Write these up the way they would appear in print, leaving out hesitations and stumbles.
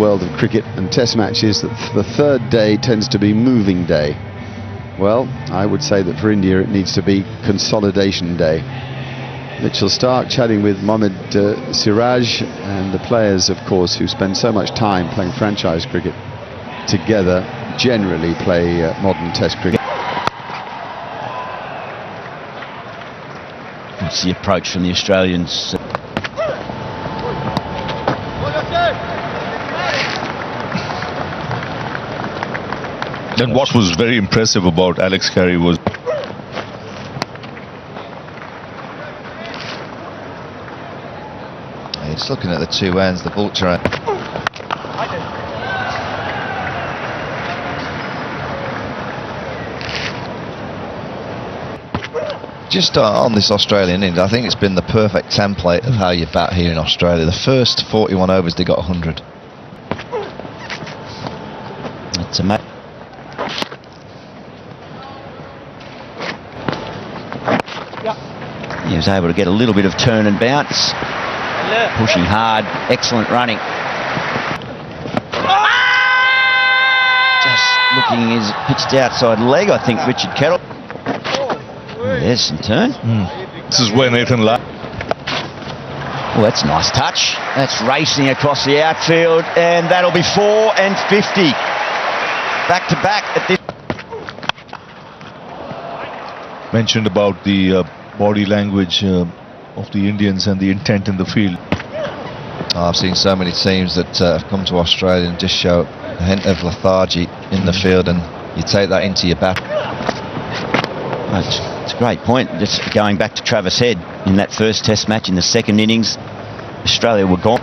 world of cricket and test matches that the third day tends to be moving day. Well, I would say that for India it needs to be consolidation day. Mitchell Stark chatting with Mohammad Siraj, and the players, of course, who spend so much time playing franchise cricket together generally play modern test cricket. It's the approach from the Australians. And what was very impressive about Alex Carey was he's looking at the two ends, the vulture end. Just on this Australian innings, I think it's been the perfect template of how you bat here in Australia. The first 41 overs they got 100. It's amazing. He was able to get a little bit of turn and bounce. Pushing hard, excellent running. Just looking, is pitched outside leg, I think, Richard Kettle. There's some turn. This is where Nathan Lyon. Well, that's a nice touch. That's racing across the outfield, and that'll be 4 and 50. Back to back at this. Mentioned about the body language of the Indians and the intent in the field. I've seen so many teams that have come to Australia and just show a hint of lethargy in the field, and you take that into your bat. It's a great point. Just going back to Travis Head in that first test match in the second innings, Australia were gone.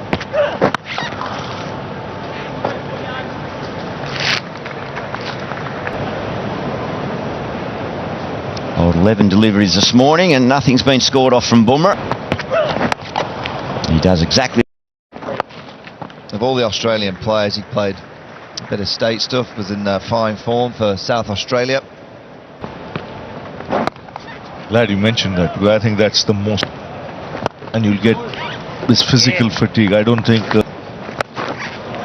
Old 11 deliveries this morning, and nothing's been scored off from Bumrah. He does exactly. Of all the Australian players, he played a bit of state stuff, was in fine form for South Australia. Glad you mentioned that, because I think that's the most. And you'll get this physical fatigue. I don't think.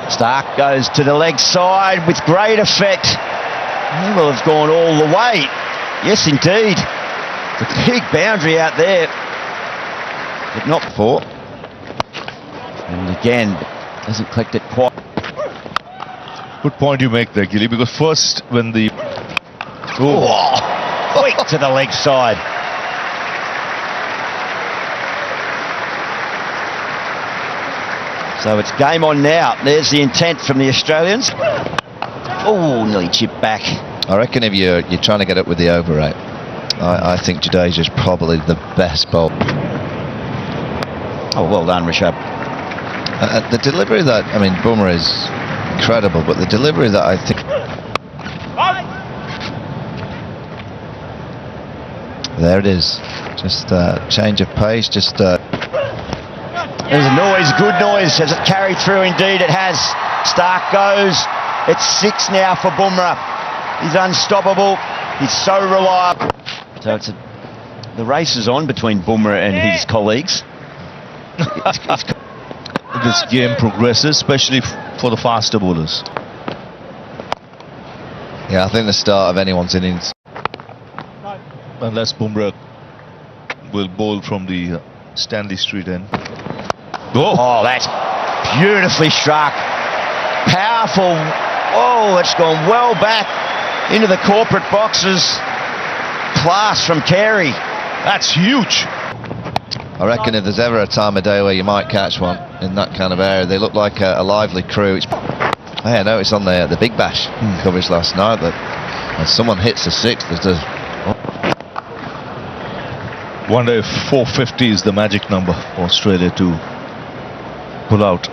Stark goes to the leg side with great effect. He will have gone all the way. Yes, indeed. The big boundary out there, but not before. And again, doesn't collect it quite. Good point you make there, Gilly, because first when the. Quick to the leg side. So it's game on now. There's the intent from the Australians. Oh, nearly chipped back. I reckon if you're trying to get up with the over rate, I think Jadeja's probably the best bowl. Oh, well done, Rishabh. The delivery that, I mean, Bumrah is incredible, but the delivery that I think. There it is. Just change of pace, just. There's a noise, good noise. Has it carried through? Indeed it has. Stark goes. It's 6 now for Bumrah. He's unstoppable. He's so reliable. So the race is on between Bumrah and his colleagues. This game progresses, especially for the faster bowlers. Yeah, I think the start of anyone's innings. Unless Bumrah will bowl from the Stanley Street end. Oh, that's beautifully struck. Powerful. Oh, it's gone well back into the corporate boxes. Class from Carey. That's huge. I reckon if there's ever a time of day where you might catch one in that kind of area, they look like a lively crew. I noticed on the Big Bash coverage last night that when someone hits the sixth, there's the. Wonder if 450 is the magic number for Australia to pull out.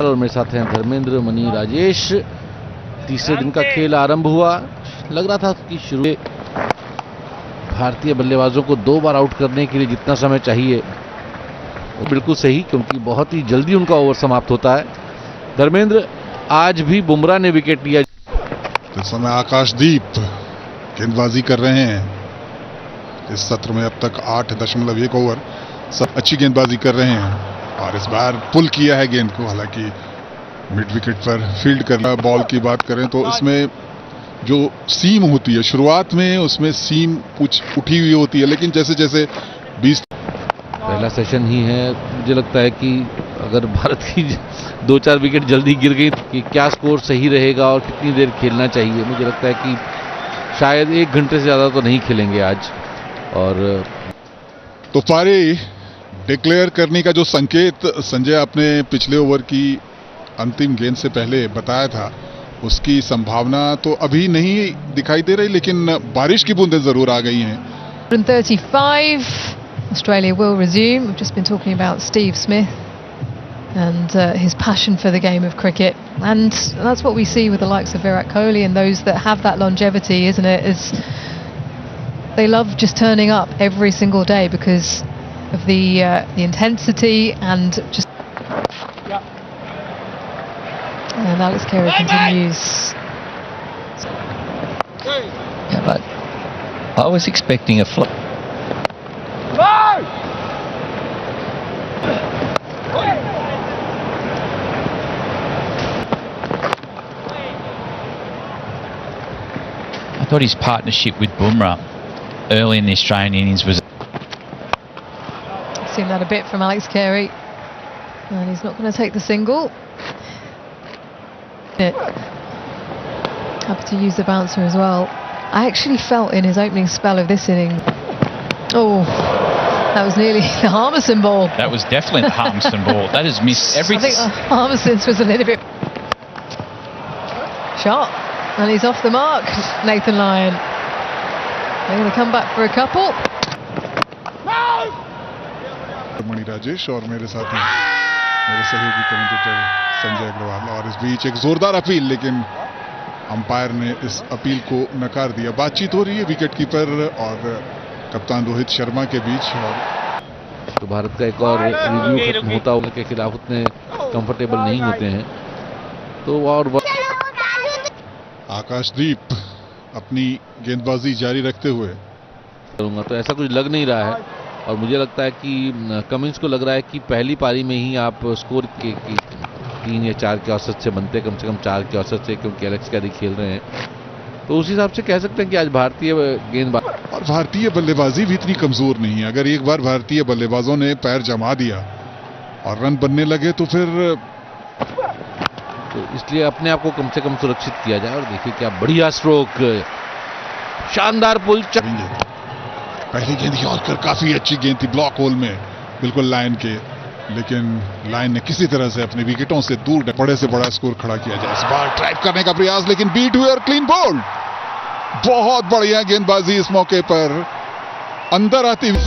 और मेरे साथ हैं Dharmendra, money, Rajesh. तीसरे दिन का खेल आरंभ हुआ। लग रहा था कि शुरू में भारतीय बल्लेबाजों को 2 बार आउट करने के लिए जितना समय चाहिए वो बिल्कुल सही, क्योंकि बहुत ही जल्दी उनका ओवर समाप्त होता है। धर्मेंद्र, आज भी बुमराह ने विकेट लिया। इस समय आकाशदीप गेंदबाजी कर रहे हैं। इस सत्र में अब तक 8.1 ओवर सब अच्छी गेंदबाजी कर रहे हैं और इस बार पुल किया है गेंद को। हालांकि मिड विकेट पर फील्ड करना। बॉल की बात करें तो इसमें जो सीम होती है शुरुआत में, उसमें सीम कुछ उठी हुई होती है, लेकिन जैसे जैसे 20 पहला सेशन ही है, मुझे लगता है कि अगर भारत की 2-4 विकेट जल्दी गिर गई कि क्या स्कोर सही रहेगा और कितनी देर खेलना चाहिए। मुझे लगता है कि शायद 1 घंटे से ज़्यादा तो नहीं खेलेंगे आज। और तो पारी डिक्लेयर करने का जो संकेत संजय आपने पिछले ओवर की अंतिम गेंद से पहले बताया था, उसकी संभावना तो अभी नहीं दिखाई दे रही, लेकिन बारिश की बूंदें जरूर आ गई हैं। 35, Australia will resume. We've just been talking about Steve Smith and his passion for the game of cricket, and that's what we see with the likes of Virat Kohli and those that have that longevity, isn't it? Is they love just turning up every single day because of the intensity and just. And Alex Carey continues. Yeah, but I was expecting a flip. I thought his partnership with Bumrah early in the Australian innings was. Seen that a bit from Alex Carey, and he's not going to take the single. Happy to use the bouncer as well. I actually felt in his opening spell of this inning, that was nearly the Harmison ball. That was definitely the Harmison ball. That has missed I everything. think Harmison's was a little bit shot, and he's off the mark. Nathan Lyon. They're going to come back for a couple. मणि राजेश और मेरे साथ हैं मेरे सहयोगी commentator Sanjay Agarwal. और इस बीच एक जोरदार अपील, लेकिन अंपायर ने इस अपील को नकार दिया। बातचीत हो रही है विकेट कीपर और कप्तान रोहित शर्मा के बीच। और तो भारत का एक और रिव्यू खत्म होता होने के खिलाफ उतने कंफर्टेबल नहीं होते हैं, तो और आकाशदीप अपनी गेंदबाजी जारी रखते हुए करूंगा, तो ऐसा कुछ लग नहीं रहा है। और मुझे लगता है कि कमिंस को लग रहा है कि पहली पारी में ही आप स्कोर के 3 या 4 के औसत से बनते, कम से कम 4 के औसत से, क्योंकि एलेक्स कैरी खेल रहे हैं। तो उस हिसाब से कह सकते हैं कि आज भारतीय गेंदबाज और भारतीय बल्लेबाजी भी इतनी कमजोर नहीं है। अगर एक बार भारतीय बल्लेबाजों ने पैर जमा दिया और रन बनने लगे तो फिर तो इसलिए अपने आप को कम से कम सुरक्षित किया जाए। और देखिए क्या बढ़िया स्ट्रोक, शानदार पुल। पहली गेंद यॉर्कर काफी अच्छी गेंद थी, ब्लॉक होल में बिल्कुल लाइन के, लेकिन लाइन ने किसी तरह से अपने विकेटों से दूर बड़े से बड़ा स्कोर खड़ा किया जाए। इस बार ड्राइव करने का प्रयास, लेकिन बीट हुए और क्लीन बोल्ड। बहुत बढ़िया गेंदबाजी इस मौके पर अंदर आती हुई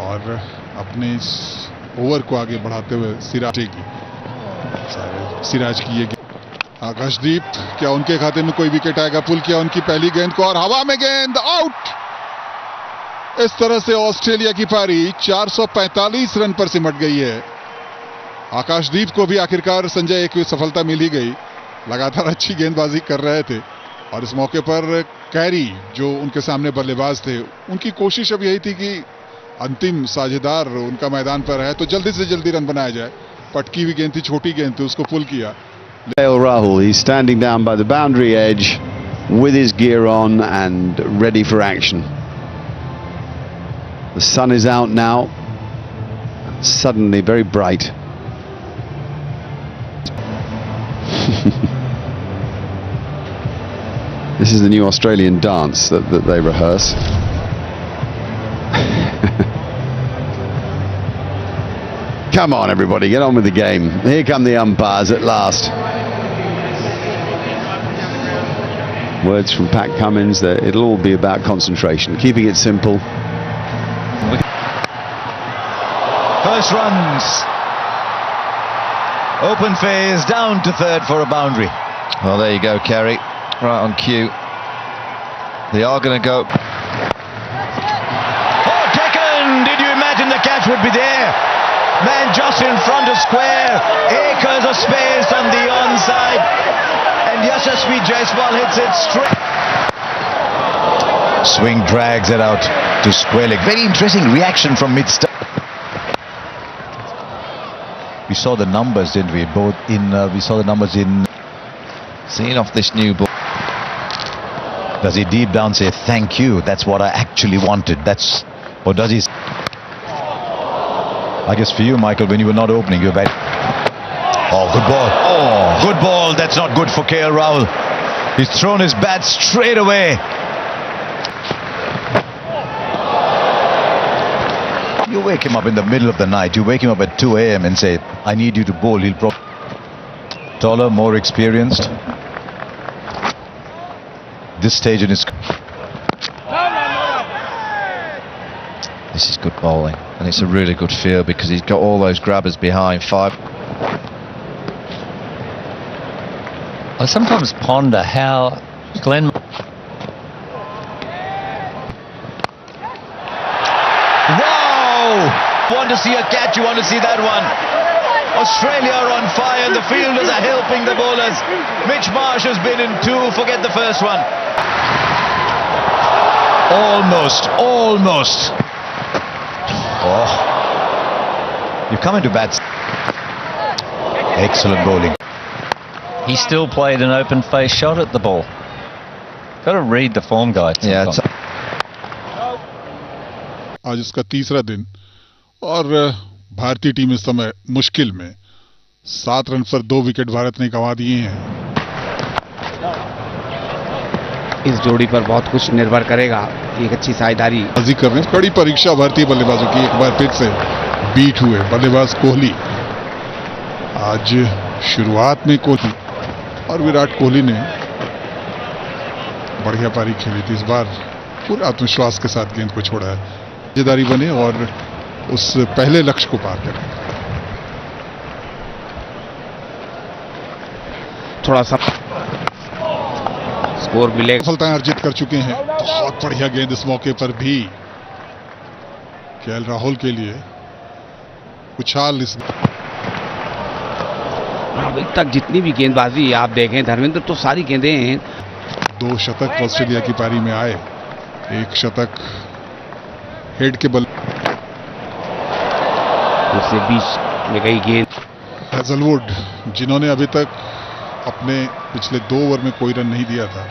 और अपने इस ओवर को आगे बढ़ाते हुए सिराज की ये आकाशदीप, क्या उनके खाते में कोई विकेट आएगा? पुल किया उनकी पहली गेंद को और हवा में गेंद आउट। इस तरह से ऑस्ट्रेलिया की पारी 445 रन पर सिमट गई है। आकाशदीप को भी आखिरकार संजय एक सफलता मिल ही गई। लगातार अच्छी गेंदबाजी कर रहे थे और इस मौके पर कैरी जो उनके सामने बल्लेबाज थे, उनकी कोशिश अब यही थी कि अंतिम साझेदार उनका मैदान पर है तो जल्दी से जल्दी रन बनाया जाए। पटकी हुई गेंद थी, छोटी गेंद थी, उसको पुल किया। Rahul, he's standing down by the boundary edge with his gear on and ready for action. The sun is out now, suddenly very bright. This is the new Australian dance that they rehearse. Come on everybody, get on with the game. Here come the umpires at last. Words from Pat Cummins that it'll all be about concentration, keeping it simple. First runs. Open phase down to third for a boundary. Well, there you go, Kerry. Right on cue. They are going to go. Oh, taken! Did you imagine the catch would be there? Man just in front of square. Acres of space on the onside. And Yashasvi Jaiswal hits it straight. Swing drags it out to square leg. Very interesting reaction from mid-start. We saw the numbers, didn't we? We saw the numbers in. Seeing off this new ball. Does he deep down say thank you? That's what I actually wanted. Or does he? I guess for you, Michael, when you were not opening, you were very. Oh, good ball. Oh, good ball. That's not good for KL Rahul. He's thrown his bat straight away. You wake him up in the middle of the night. You wake him up at 2 a.m. and say, I need you to bowl. He'll probably. Taller, more experienced. This stage in his. This is good bowling, and it's a really good feel because he's got all those grabbers behind 5. I sometimes ponder how Glenn. Wow! Want to see a catch? You want to see that one? Australia are on fire, and the fielders are helping the bowlers. Mitch Marsh has been in 2. Forget the first one. Almost. Oh, you come into bat. Excellent bowling. He still played an open face shot at the ball. Got to read the form guide. Yeah. आज इसका तीसरा दिन और भारतीय team इस समय मुश्किल में 7 रन पर 2 विकेट भारत ने गंवा दिए हैं। इस जोड़ी पर बहुत कुछ निर्भर करेगा। एक अच्छी साझेदारी कर रहे हैं। कड़ी परीक्षा भारतीय बल्लेबाजों की। एक बार फिर से बीट हुए बल्लेबाज कोहली। आज शुरुआत में कोहली और विराट कोहली ने बढ़िया पारी खेली थी। इस बार पूरे आत्मविश्वास के साथ गेंद को छोड़ा है। साझेदारी बने और उस पहले लक्ष्य को पार करें। थोड़ा सा स्कोर मिलेगा। सफलताएं अर्जित कर चुके हैं। बहुत बढ़िया गेंद इस मौके पर भी केएल राहुल के लिए। उछाल इस अभी तक जितनी भी गेंदबाजी आप देखें धर्मेंद्र, तो सारी गेंदें 2 शतक ऑस्ट्रेलिया की पारी में आए। 1 शतक हेड के बल उससे बीच में गई गेंद। हैजलवुड, जिन्होंने अभी तक अपने पिछले 2 ओवर में कोई रन नहीं दिया था,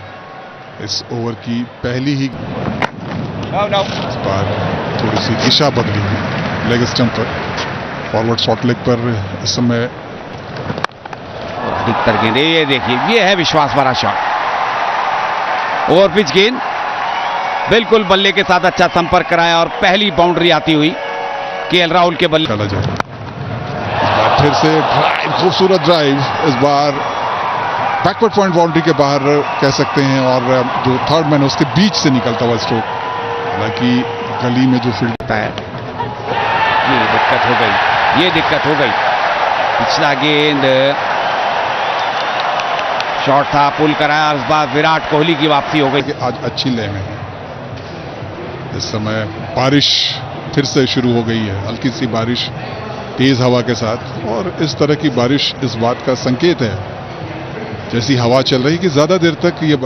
इस ओवर की पहली ही इस बार थोड़ी सी दिशा बदली हुई। लेग स्टंप पर फॉरवर्ड शॉर्ट लेग पर इस समय अधिकतर गेंद। ये देखिए, ये है विश्वास भरा शॉट। ओवर पिच गेंद बिल्कुल बल्ले के साथ अच्छा संपर्क कराया और पहली बाउंड्री आती हुई केएल राहुल के बल्ले। चला जाए इस बार फिर से ड्राइव, खूबसूरत ड्राइव। इस बार बैकवर्ड पॉइंट बाउंड्री के बाहर कह सकते हैं और जो थर्ड मैन उसके बीच से निकलता हुआ स्ट्रोक। हालांकि गली में जो फील्ड है, ये दिक्कत हो गई। पिछला गेंद शॉट था, पुल कराया। इस बार विराट कोहली की वापसी हो गई। आज अच्छी लय में है। इस समय बारिश फिर से शुरू हो गई है। हल्की सी बारिश तेज हवा के साथ, और इस तरह की बारिश इस बात का संकेत है, जैसी हवा चल रही कि ज्यादा देर तक ये